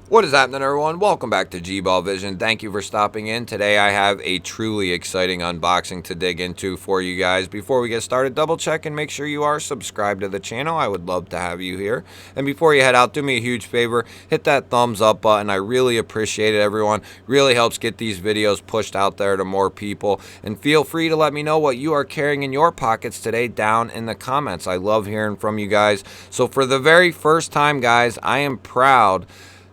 What is happening, everyone? Welcome back to G-Ball Vision. Thank you for stopping in. Today I have a truly exciting unboxing to dig into for you guys. Before we get started, double check and make sure you are subscribed to the channel. I would love to have you here. And before you head out, do me a huge favor. Hit that thumbs up button. I really appreciate it, everyone. Really helps get these videos pushed out there to more people. And feel free to let me know what you are carrying in your pockets today down in the comments. I love hearing from you guys. So for the very first time, guys, I am proud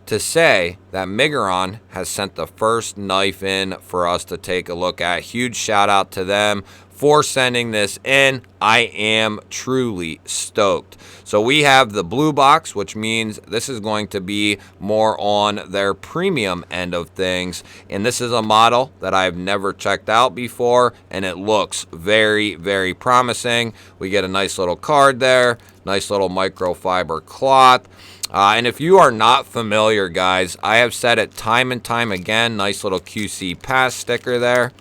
to say that Miguron has sent the first knife in for us to take a look at. Huge shout out to them for sending this in. I am truly stoked. So we have the blue box, which means this is going to be more on their premium end of things. And this is a model that I've never checked out before, and it looks very, very promising. We get a nice little card there, nice little microfiber cloth. And if you are not familiar, guys, I have said it time and time again. Nice little QC pass sticker there.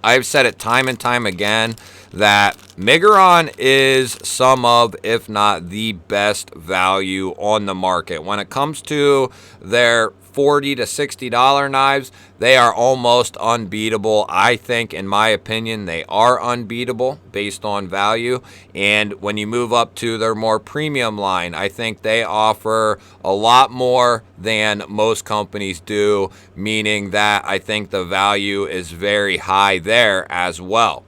I've said it time and time again that Miguron is some of, if not the best value on the market. When it comes to their $40 to $60 knives, they are almost unbeatable. I think, in my opinion, they are unbeatable based on value. And when you move up to their more premium line, I think they offer a lot more than most companies do, meaning that I think the value is very high there as well.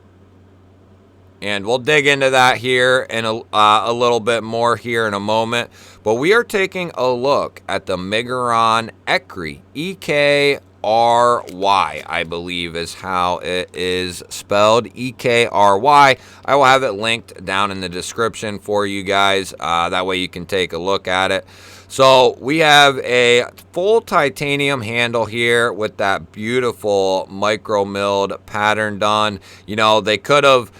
And we'll dig into that here in a little bit more here in a moment. But we are taking a look at the Miguron Ekry, E-K-R-Y, I believe is how it is spelled, E-K-R-Y. I will have it linked down in the description for you guys. That way you can take a look at it. So we have a full titanium handle here with that beautiful micro milled pattern done. You know, they could have,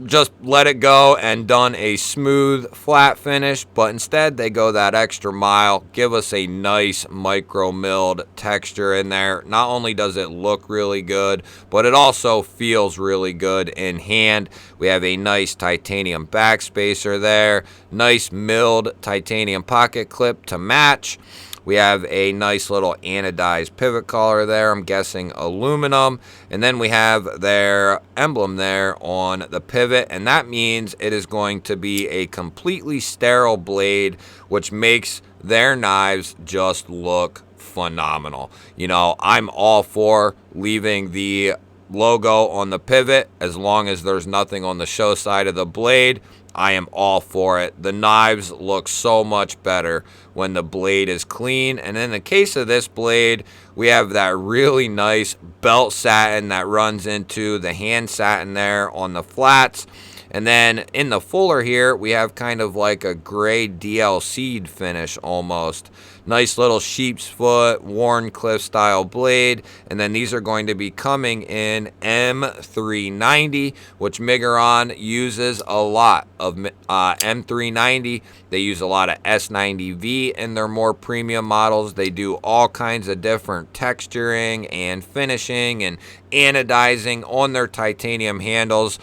just let it go and done a smooth flat finish, but instead they go that extra mile, give us a nice micro milled texture in there. Not only does it look really good, but it also feels really good in hand. We have a nice titanium backspacer there, nice milled titanium pocket clip to match. We have a nice little anodized pivot collar there, I'm guessing aluminum. And then we have their emblem there on the pivot, and that means it is going to be a completely sterile blade, which makes their knives just look phenomenal. I'm all for leaving the logo on the pivot as long as there's nothing on the show side of the blade. I am all for it. The knives look so much better when the blade is clean. And in the case of this blade, we have that really nice belt satin that runs into the hand satin there on the flats. And then in the fuller here, we have kind of like a gray DLC'd finish almost. Nice little sheep's foot, Warncliffe style blade. And then these are going to be coming in M390, which Miguron uses a lot of M390. They use a lot of S90V in their more premium models. They do all kinds of different texturing and finishing and anodizing on their titanium handles.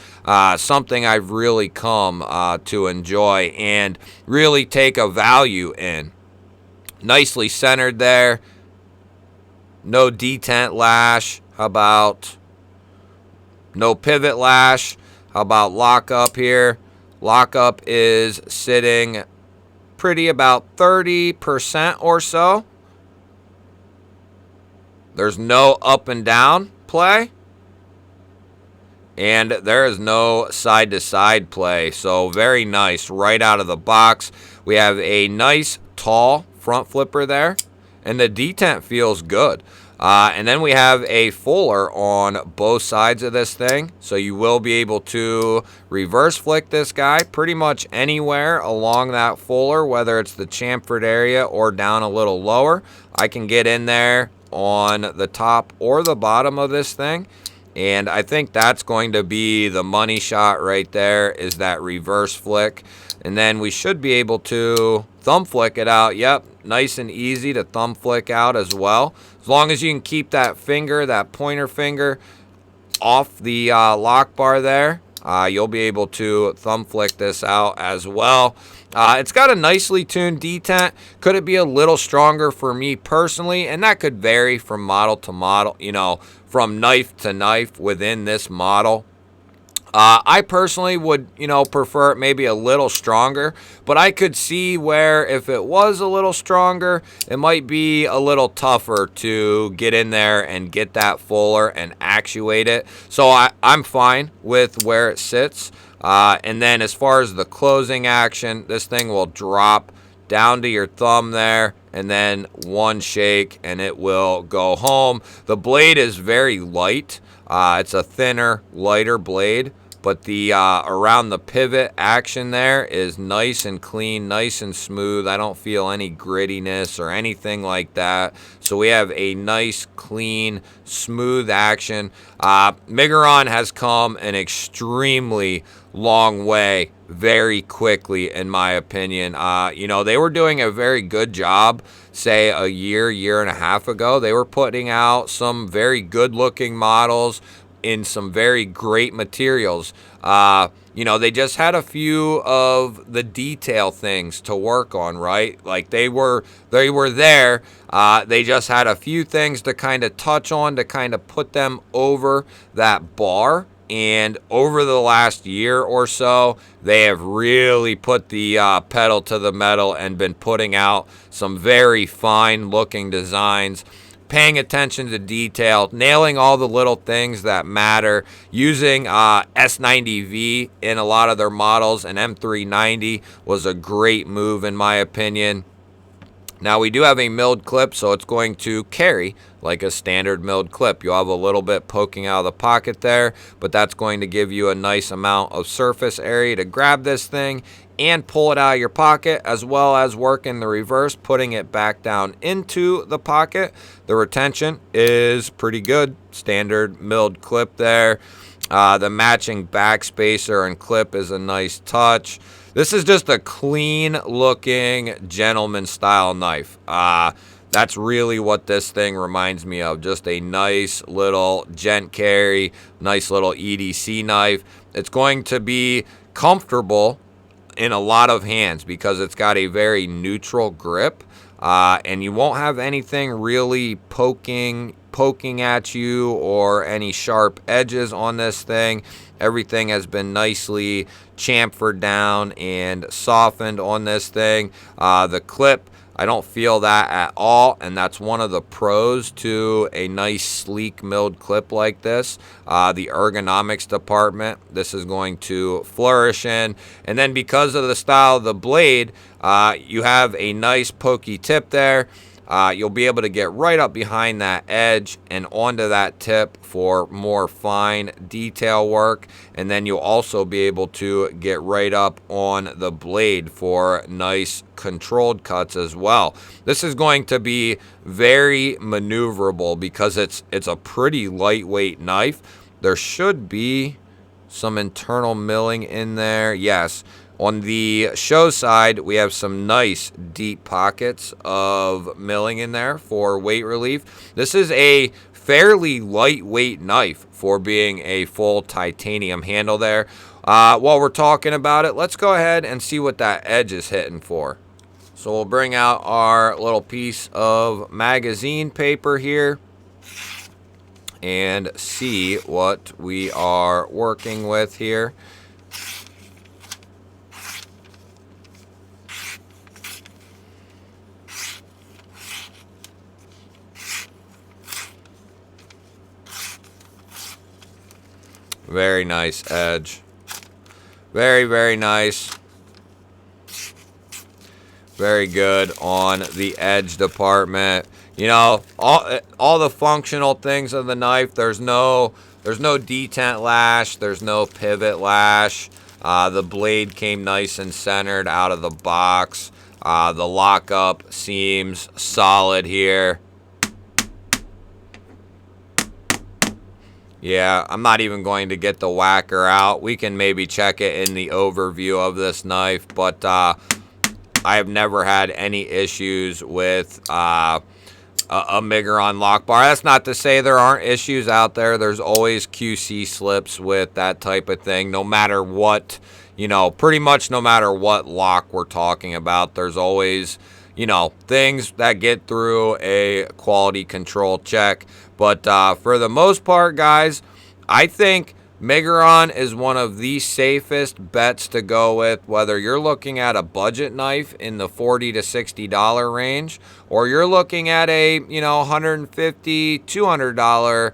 Something I've really come to enjoy and really take a value in. Nicely centered there. No detent lash. How about no pivot lash? How about lockup here? Lockup is sitting pretty about 30% or so. There's no up and down play. And there is no side-to-side play. So very nice right out of the box. We have a nice tall front flipper there, and the detent feels good. And then we have a fuller on both sides of this thing, so you will be able to reverse flick this guy pretty much anywhere along that fuller, whether it's the chamfered area or down a little lower. I can get in there on the top or the bottom of this thing, and I think that's going to be the money shot right there, is that reverse flick. And then we should be able to thumb flick it out. Yep, nice and easy to thumb flick out as well. As long as you can keep that finger, that pointer finger, off the lock bar there, you'll be able to thumb flick this out as well. It's got a nicely tuned detent. Could it be a little stronger for me personally? And that could vary from model to model, you know, from knife to knife within this model. I personally would, you know, prefer it maybe a little stronger, but I could see where if it was a little stronger, it might be a little tougher to get in there and get that fuller and actuate it. So I'm fine with where it sits. And then as far as the closing action, this thing will drop down to your thumb there, and then one shake and it will go home. The blade is very light. It's a thinner, lighter blade, but the around the pivot action there is nice and clean, nice and smooth. I don't feel any grittiness or anything like that. So we have a nice, clean, smooth action. Miguron has come an extremely long way very quickly, in my opinion. You know, they were doing a very good job, say a year and a half ago. They were putting out some very good looking models in some very great materials. You know, they just had a few of the detail things to work on, right? Like they were there. They just had a few things to kind of touch on to kind of put them over that bar. And over the last year or so, they have really put the pedal to the metal and been putting out some very fine looking designs, paying attention to detail, nailing all the little things that matter, using S90V in a lot of their models, and M390 was a great move in my opinion. Now we do have a milled clip, so it's going to carry like a standard milled clip. You'll have a little bit poking out of the pocket there, but that's going to give you a nice amount of surface area to grab this thing and pull it out of your pocket, as well as work in the reverse, putting it back down into the pocket. The retention is pretty good. Standard milled clip there. The matching back spacer and clip is a nice touch. This is just a clean looking gentleman style knife. That's really what this thing reminds me of. Just a nice little gent carry, nice little EDC knife. It's going to be comfortable in a lot of hands because it's got a very neutral grip. And you won't have anything really poking at you or any sharp edges on this thing. Everything has been nicely chamfered down and softened on this thing. The clip, I don't feel that at all, and that's one of the pros to a nice sleek milled clip like this. The ergonomics department, this is going to flourish in. And then because of the style of the blade, you have a nice pokey tip there. You'll be able to get right up behind that edge and onto that tip for more fine detail work. And then you'll also be able to get right up on the blade for nice controlled cuts as well. This is going to be very maneuverable because it's a pretty lightweight knife. There should be some internal milling in there. Yes. On the show side, we have some nice deep pockets of milling in there for weight relief. This is a fairly lightweight knife for being a full titanium handle there. While we're talking about it, let's go ahead and see what that edge is hitting for. So we'll bring out our little piece of magazine paper here and see what we are working with here. Very nice edge. Very, very nice. Very good on the edge department. You know, all the functional things of the knife. There's no detent lash. There's no pivot lash. The blade came nice and centered out of the box. The lockup seems solid here. Yeah, I'm not even going to get the whacker out. We can maybe check it in the overview of this knife, but I have never had any issues with a Miguron lock bar. That's not to say there aren't issues out there. There's always QC slips with that type of thing, no matter what, you know, pretty much no matter what lock we're talking about, there's always, you know, things that get through a quality control check. But for the most part, guys, I think Miguron is one of the safest bets to go with, whether you're looking at a budget knife in the $40 to $60 range, or you're looking at a, you know, $150, $200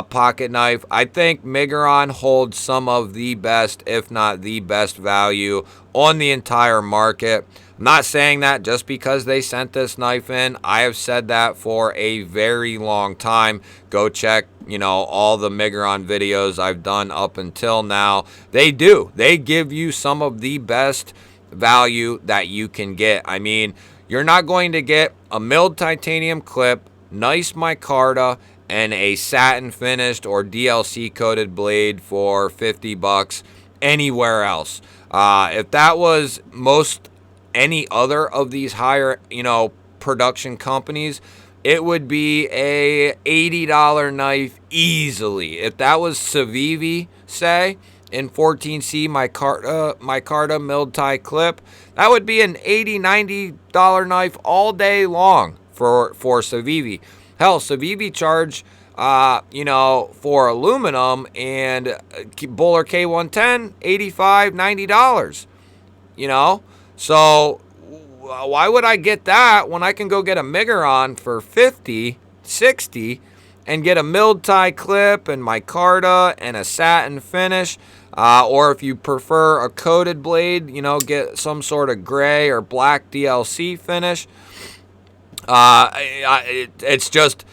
pocket knife. I think Miguron holds some of the best, if not the best value on the entire market. I'm not saying that just because they sent this knife in. I have said that for a very long time. Go check, you know, all the Miguron videos I've done up until now. They do. They give you some of the best value that you can get. I mean, you're not going to get a milled titanium clip, nice micarta, and a satin finished or DLC coated blade for $50 anywhere else. If that was any other of these higher, you know, production companies, it would be a $80 knife easily. If that was Civivi, say, in 14C micarta milled tie clip, that would be an $80, $90 knife all day long for Civivi. Hell, Civivi charge, you know, for aluminum and Bowler K110, $85, $90, you know? So why would I get that when I can go get a Miguron for $50, $60 and get a milled tie clip and micarta and a satin finish? Or if you prefer a coated blade, you know, get some sort of gray or black DLC finish. It's just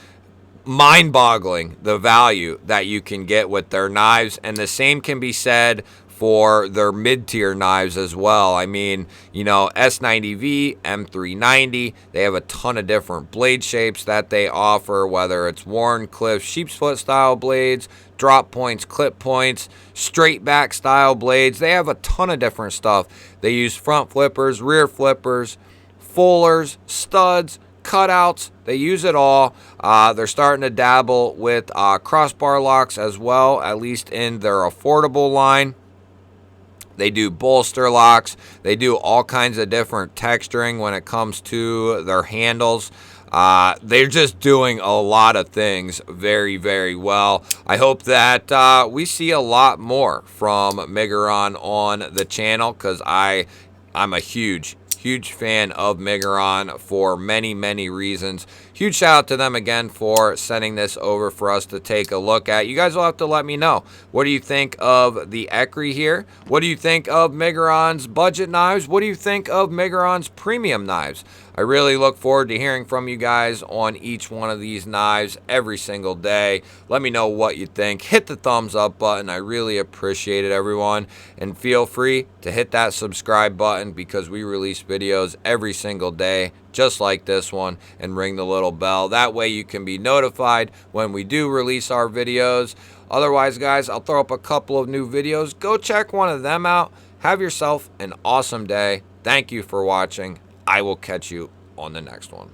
mind-boggling the value that you can get with their knives, and the same can be said for their mid-tier knives as well. I mean, you know, S90V, M390, they have a ton of different blade shapes that they offer, whether it's worn, cliff, sheep's foot style blades, drop points, clip points, straight back style blades. They have a ton of different stuff. They use front flippers, rear flippers, fullers, studs, cutouts. They use it all. They're starting to dabble with crossbar locks as well, at least in their affordable line. They do bolster locks. They do all kinds of different texturing when it comes to their handles. They're just doing a lot of things very, very well. I hope that we see a lot more from Miguron on the channel, because I'm a huge fan of Miguron for many, many reasons. Huge shout out to them again for sending this over for us to take a look at. You guys will have to let me know. What do you think of the Ekry here? What do you think of Miguron's budget knives? What do you think of Miguron's premium knives? I really look forward to hearing from you guys on each one of these knives every single day. Let me know what you think. Hit the thumbs up button. I really appreciate it, everyone. And feel free to hit that subscribe button, because we release videos every single day just like this one, and ring the little bell. That way you can be notified when we do release our videos. Otherwise, guys, I'll throw up a couple of new videos. Go check one of them out. Have yourself an awesome day. Thank you for watching. I will catch you on the next one.